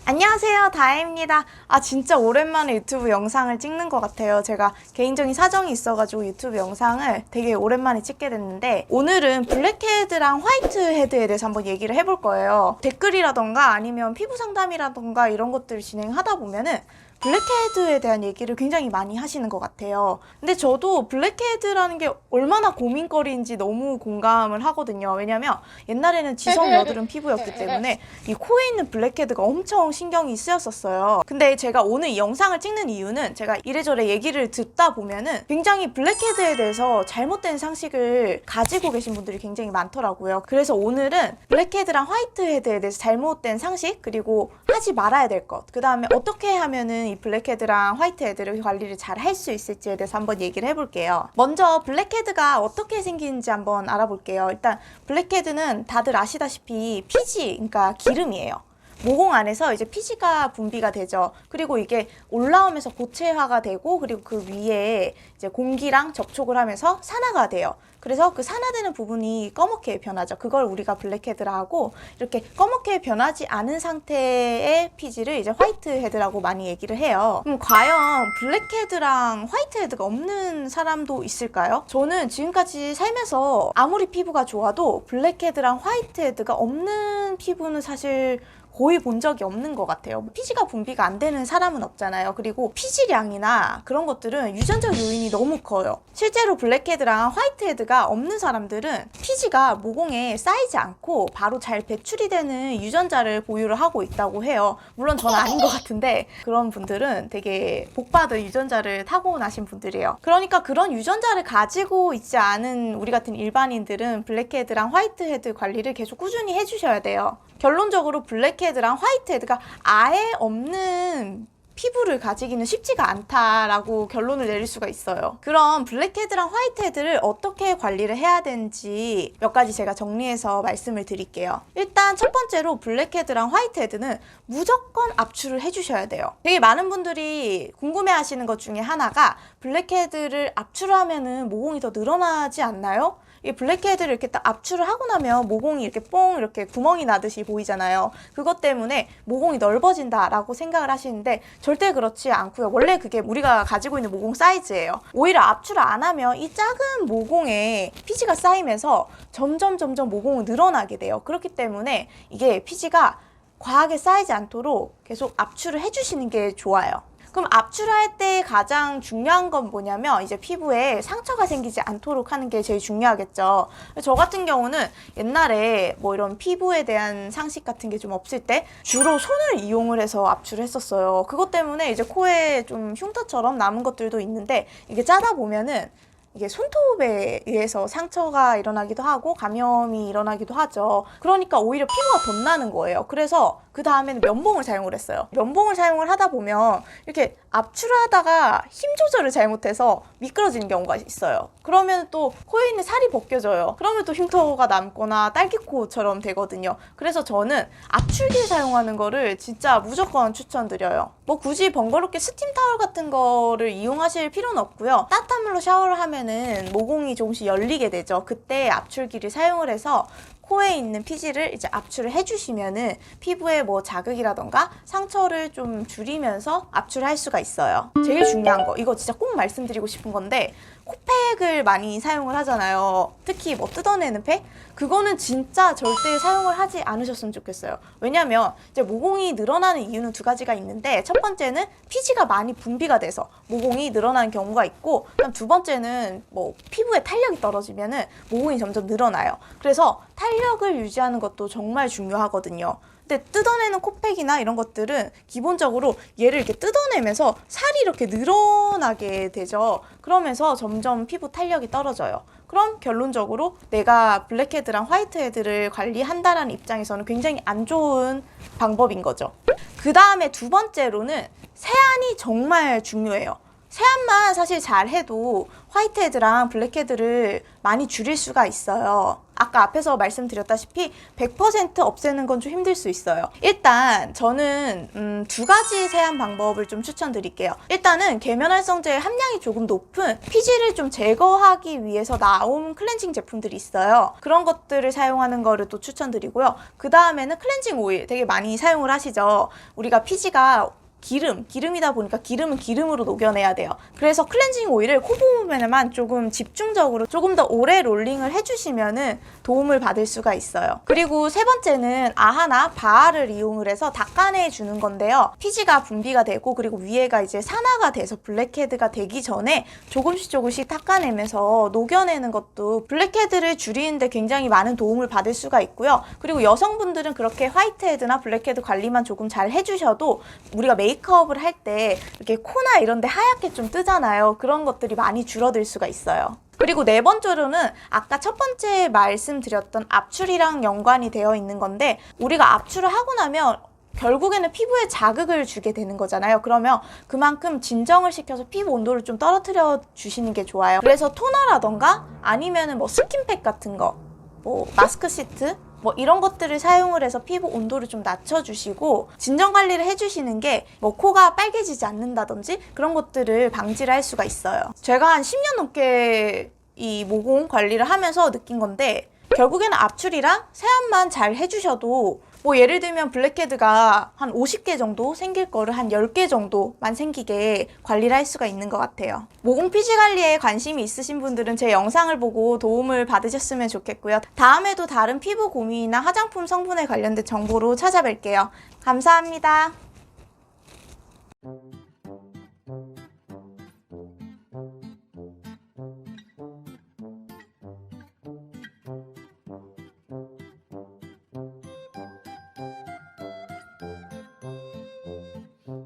안녕하세요, 다혜입니다. 진짜 오랜만에 유튜브 영상을 찍는 것 같아요. 제가 개인적인 사정이 있어가지고 유튜브 영상을 되게 오랜만에 찍게 됐는데, 오늘은 블랙헤드랑 화이트헤드에 대해서 한번 얘기를 해볼 거예요. 댓글이라던가 아니면 피부 상담이라던가 이런 것들을 진행하다 보면은 블랙헤드에 대한 얘기를 굉장히 많이 하시는 것 같아요. 근데 저도 블랙헤드라는 게 얼마나 고민거리인지 너무 공감을 하거든요. 왜냐면 옛날에는 지성 여드름 피부였기 때문에 이 코에 있는 블랙헤드가 엄청 신경이 쓰였었어요. 근데 제가 오늘 이 영상을 찍는 이유는 제가 이래저래 얘기를 듣다 보면은 굉장히 블랙헤드에 대해서 잘못된 상식을 가지고 계신 분들이 굉장히 많더라고요. 그래서 오늘은 블랙헤드랑 화이트헤드에 대해서 잘못된 상식, 그리고 하지 말아야 될 것, 그 다음에 어떻게 하면은 이 블랙헤드랑 화이트헤드를 관리를 잘 할 수 있을지에 대해서 한번 얘기를 해볼게요. 먼저 블랙헤드가 어떻게 생기는지 한번 알아볼게요. 일단 블랙헤드는 다들 아시다시피 피지, 그러니까 기름이에요. 모공 안에서 이제 피지가 분비가 되죠. 그리고 이게 올라오면서 고체화가 되고, 그리고 그 위에 이제 공기랑 접촉을 하면서 산화가 돼요. 그래서 그 산화되는 부분이 검게 변하죠. 그걸 우리가 블랙헤드라 하고, 이렇게 검게 변하지 않은 상태의 피지를 이제 화이트헤드라고 많이 얘기를 해요. 그럼 과연 블랙헤드랑 화이트헤드가 없는 사람도 있을까요? 저는 지금까지 살면서 아무리 피부가 좋아도 블랙헤드랑 화이트헤드가 없는 피부는 사실 거의 본 적이 없는 것 같아요. 피지가 분비가 안 되는 사람은 없잖아요. 그리고 피지량이나 그런 것들은 유전적 요인이 너무 커요. 실제로 블랙헤드랑 화이트헤드가 없는 사람들은 피지가 모공에 쌓이지 않고 바로 잘 배출이 되는 유전자를 보유를 하고 있다고 해요. 물론 저는 아닌 것 같은데, 그런 분들은 되게 복받은 유전자를 타고나신 분들이에요. 그러니까 그런 유전자를 가지고 있지 않은 우리 같은 일반인들은 블랙헤드랑 화이트헤드 관리를 계속 꾸준히 해주셔야 돼요. 결론적으로 블랙헤드랑 화이트헤드가 아예 없는 피부를 가지기는 쉽지가 않다라고 결론을 내릴 수가 있어요. 그럼 블랙헤드랑 화이트헤드를 어떻게 관리를 해야 되는지 몇 가지 제가 정리해서 말씀을 드릴게요. 일단 첫 번째로 블랙헤드랑 화이트헤드는 무조건 압출을 해주셔야 돼요. 되게 많은 분들이 궁금해하시는 것 중에 하나가, 블랙헤드를 압출하면은 모공이 더 늘어나지 않나요? 이 블랙헤드를 이렇게 딱 압출을 하고 나면 모공이 이렇게 뽕 이렇게 구멍이 나듯이 보이잖아요. 그것 때문에 모공이 넓어진다라고 생각을 하시는데 절대 그렇지 않고요. 원래 그게 우리가 가지고 있는 모공 사이즈예요. 오히려 압출을 안 하면 이 작은 모공에 피지가 쌓이면서 점점 모공이 늘어나게 돼요. 그렇기 때문에 이게 피지가 과하게 쌓이지 않도록 계속 압출을 해주시는 게 좋아요. 그럼 압출할 때 가장 중요한 건 뭐냐면, 이제 피부에 상처가 생기지 않도록 하는 게 제일 중요하겠죠. 저 같은 경우는 옛날에 뭐 이런 피부에 대한 상식 같은 게 좀 없을 때 주로 손을 이용을 해서 압출을 했었어요. 그것 때문에 이제 코에 좀 흉터처럼 남은 것들도 있는데, 이게 짜다 보면은 이게 손톱에 의해서 상처가 일어나기도 하고 감염이 일어나기도 하죠. 그러니까 오히려 피부가 덧나는 거예요. 그래서 그 다음에는 면봉을 사용을 했어요. 면봉을 사용을 하다 보면 이렇게 압출을 하다가 힘 조절을 잘못해서 미끄러지는 경우가 있어요. 그러면 또 코에 있는 살이 벗겨져요. 그러면 또 흉터가 남거나 딸기코처럼 되거든요. 그래서 저는 압출기를 사용하는 거를 진짜 무조건 추천드려요. 뭐 굳이 번거롭게 스팀 타월 같은 거를 이용하실 필요는 없고요. 따뜻한 물로 샤워를 하면은 모공이 조금씩 열리게 되죠. 그때 압출기를 사용을 해서 코에 있는 피지를 이제 압출을 해주시면은 피부에 뭐 자극이라던가 상처를 좀 줄이면서 압출할 수가 있어요. 제일 중요한 거, 이거 진짜 꼭 말씀드리고 싶은 건데, 코팩을 많이 사용을 하잖아요. 특히 뭐 뜯어내는 팩? 그거는 진짜 절대 사용을 하지 않으셨으면 좋겠어요. 왜냐면 이제 모공이 늘어나는 이유는 두 가지가 있는데, 첫 번째는 피지가 많이 분비가 돼서 모공이 늘어나는 경우가 있고, 그다음 두 번째는 뭐 피부에 탄력이 떨어지면은 모공이 점점 늘어나요. 그래서 탄력을 유지하는 것도 정말 중요하거든요. 근데 뜯어내는 코팩이나 이런 것들은 기본적으로 얘를 이렇게 뜯어내면서 살이 이렇게 늘어나게 되죠. 그러면서 점점 피부 탄력이 떨어져요. 그럼 결론적으로 내가 블랙헤드랑 화이트헤드를 관리한다라는 입장에서는 굉장히 안 좋은 방법인 거죠. 그 다음에 두 번째로는 세안이 정말 중요해요. 세안만 사실 잘 해도 화이트헤드랑 블랙헤드를 많이 줄일 수가 있어요. 아까 앞에서 말씀드렸다시피 100% 없애는 건 좀 힘들 수 있어요. 일단 저는 두 가지 세안 방법을 좀 추천드릴게요. 일단은 계면활성제의 함량이 조금 높은 피지를 좀 제거하기 위해서 나온 클렌징 제품들이 있어요. 그런 것들을 사용하는 거를 또 추천드리고요. 그 다음에는 클렌징 오일 되게 많이 사용을 하시죠. 우리가 피지가 기름이다 보니까 기름은 기름으로 녹여내야 돼요. 그래서 클렌징 오일을 코 부분에만 조금 집중적으로 조금 더 오래 롤링을 해주시면은 도움을 받을 수가 있어요. 그리고 세 번째는 아하나 바하를 이용을 해서 닦아내 주는 건데요. 피지가 분비가 되고 그리고 위에가 이제 산화가 돼서 블랙헤드가 되기 전에 조금씩 닦아내면서 녹여내는 것도 블랙헤드를 줄이는데 굉장히 많은 도움을 받을 수가 있고요. 그리고 여성분들은 그렇게 화이트헤드나 블랙헤드 관리만 조금 잘 해주셔도 우리가 메이크업을 할 때 이렇게 코나 이런 데 하얗게 좀 뜨잖아요. 그런 것들이 많이 줄어들 수가 있어요. 그리고 네 번째로는 아까 첫 번째 말씀드렸던 압출이랑 연관이 되어 있는 건데 우리가 압출을 하고 나면 결국에는 피부에 자극을 주게 되는 거잖아요. 그러면 그만큼 진정을 시켜서 피부 온도를 좀 떨어뜨려 주시는 게 좋아요. 그래서 토너라던가 아니면은 뭐 스킨팩 같은 거, 뭐 마스크 시트 뭐 이런 것들을 사용을 해서 피부 온도를 좀 낮춰주시고 진정 관리를 해주시는 게 뭐 코가 빨개지지 않는다든지 그런 것들을 방지를 할 수가 있어요. 제가 한 10년 넘게 이 모공 관리를 하면서 느낀 건데 결국에는 압출이랑 세안만 잘 해주셔도 뭐 예를 들면 블랙헤드가 한 50개 정도 생길 거를 한 10개 정도만 생기게 관리를 할 수가 있는 것 같아요. 모공 피지 관리에 관심이 있으신 분들은 제 영상을 보고 도움을 받으셨으면 좋겠고요. 다음에도 다른 피부 고민이나 화장품 성분에 관련된 정보로 찾아뵐게요. 감사합니다.